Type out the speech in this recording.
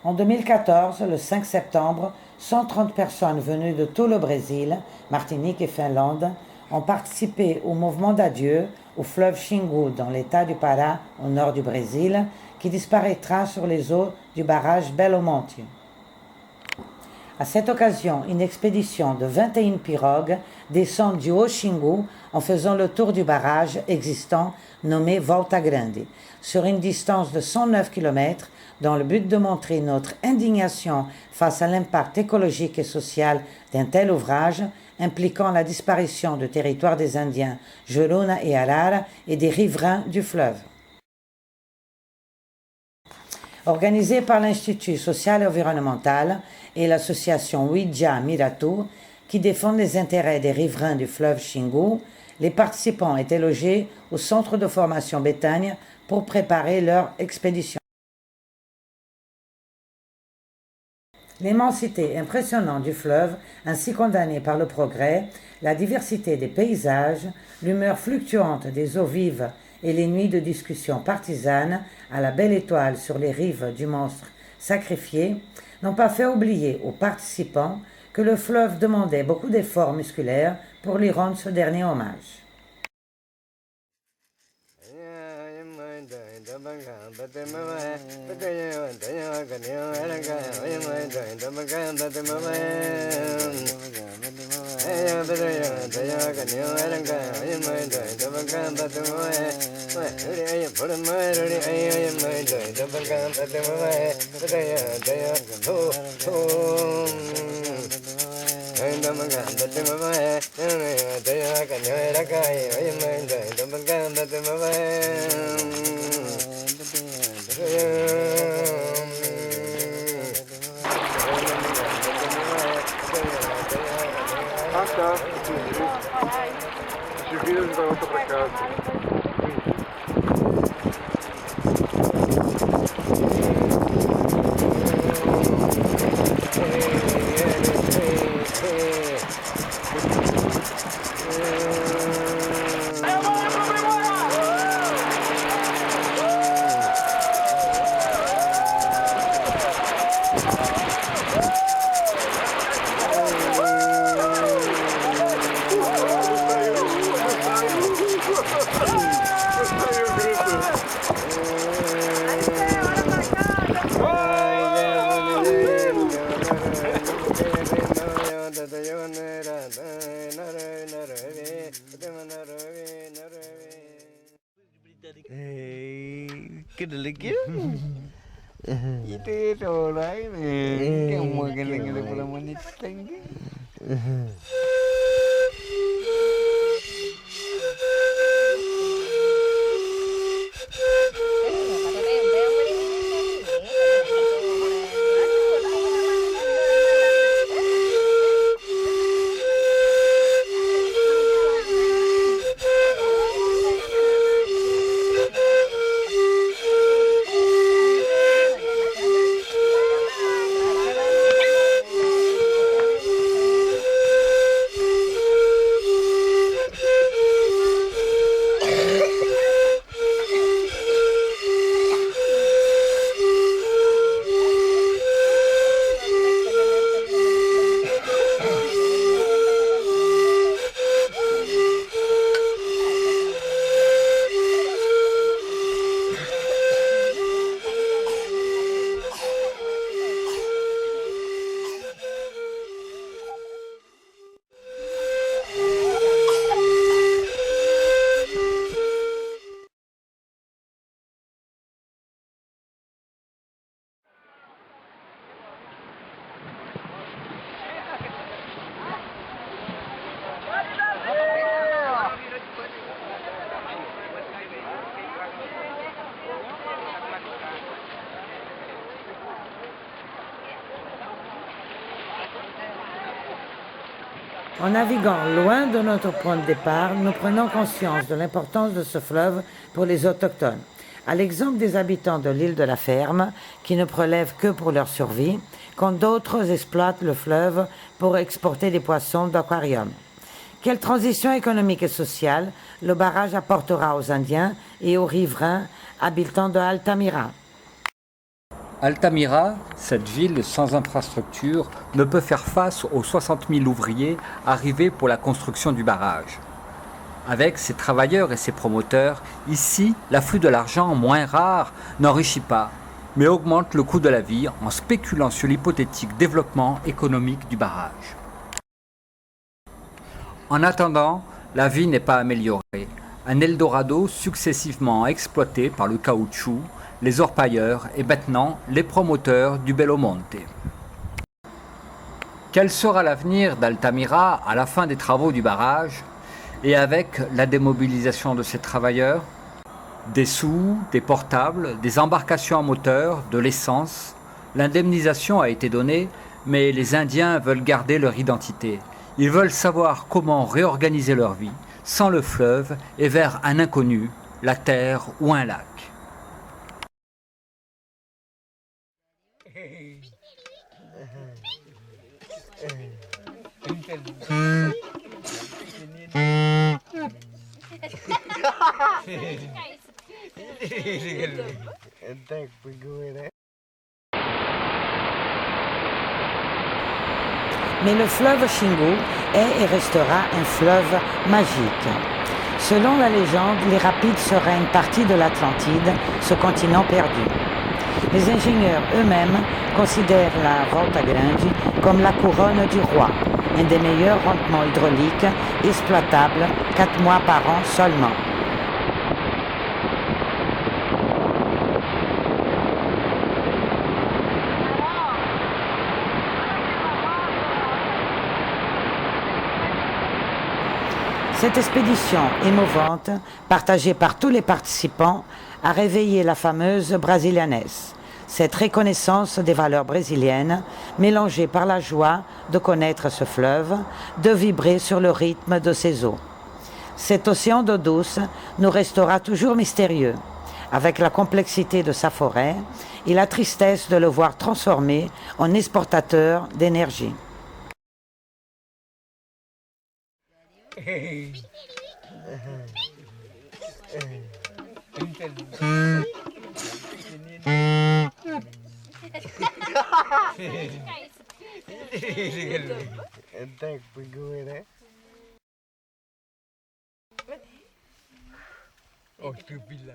En 2014, le 5 septembre, 130 personnes venues de tout le Brésil, Martinique et Finlande ont participé au mouvement d'adieu au fleuve Xingu dans l'état du Pará, au nord du Brésil, qui disparaîtra sur les eaux du barrage Belo Monte. À cette occasion, une expédition de 21 pirogues descend du Haut Xingu en faisant le tour du barrage existant nommé Volta Grande, sur une distance de 109 km, dans le but de montrer notre indignation face à l'impact écologique et social d'un tel ouvrage impliquant la disparition du territoire des Indiens Juruna et Arara et des riverains du fleuve. Organisé par l'Institut social et environnemental et l'association Ouija Miratu, qui défendent les intérêts des riverains du fleuve Xingu, les participants étaient logés au centre de formation Bétagne pour préparer leur expédition. L'immensité impressionnante du fleuve, ainsi condamnée par le progrès, la diversité des paysages, l'humeur fluctuante des eaux vives et les nuits de discussions partisanes à la belle étoile sur les rives du monstre sacrifié n'ont pas fait oublier aux participants que le fleuve demandait beaucoup d'efforts musculaires pour lui rendre ce dernier hommage. Ah, tá, entendi. De Vila ele vai voltar pra casa. Kedelik ya. Itu orang ni, kamu kena pula menit tinggi. En naviguant loin de notre point de départ, nous prenons conscience de l'importance de ce fleuve pour les autochtones. À l'exemple des habitants de l'île de la Ferme, qui ne prélèvent que pour leur survie, quand d'autres exploitent le fleuve pour exporter des poissons d'aquarium. Quelle transition économique et sociale le barrage apportera aux Indiens et aux riverains habitants de Altamira? Altamira, cette ville sans infrastructure, ne peut faire face aux 60 000 ouvriers arrivés pour la construction du barrage. Avec ses travailleurs et ses promoteurs, ici, l'afflux de l'argent moins rare n'enrichit pas, mais augmente le coût de la vie en spéculant sur l'hypothétique développement économique du barrage. En attendant, la vie n'est pas améliorée. Un Eldorado successivement exploité par le caoutchouc, les orpailleurs et maintenant les promoteurs du Belo Monte. Quel sera l'avenir d'Altamira à la fin des travaux du barrage et avec la démobilisation de ses travailleurs? Des sous, des portables, des embarcations à moteur, de l'essence. L'indemnisation a été donnée, mais les Indiens veulent garder leur identité. Ils veulent savoir comment réorganiser leur vie, sans le fleuve et vers un inconnu, la terre ou un lac. Mais le fleuve Xingu est et restera un fleuve magique. Selon la légende, les rapides seraient une partie de l'Atlantide, ce continent perdu. Les ingénieurs eux-mêmes considèrent la Volta Grande comme la couronne du roi, un des meilleurs rendements hydrauliques exploitables 4 mois par an seulement. Cette expédition émouvante, partagée par tous les participants, a réveillé la fameuse brasilianesse. Cette reconnaissance des valeurs brésiliennes, mélangée par la joie de connaître ce fleuve, de vibrer sur le rythme de ses eaux. Cet océan d'eau douce nous restera toujours mystérieux, avec la complexité de sa forêt et la tristesse de le voir transformé en exportateur d'énergie. Oh, stupid lah.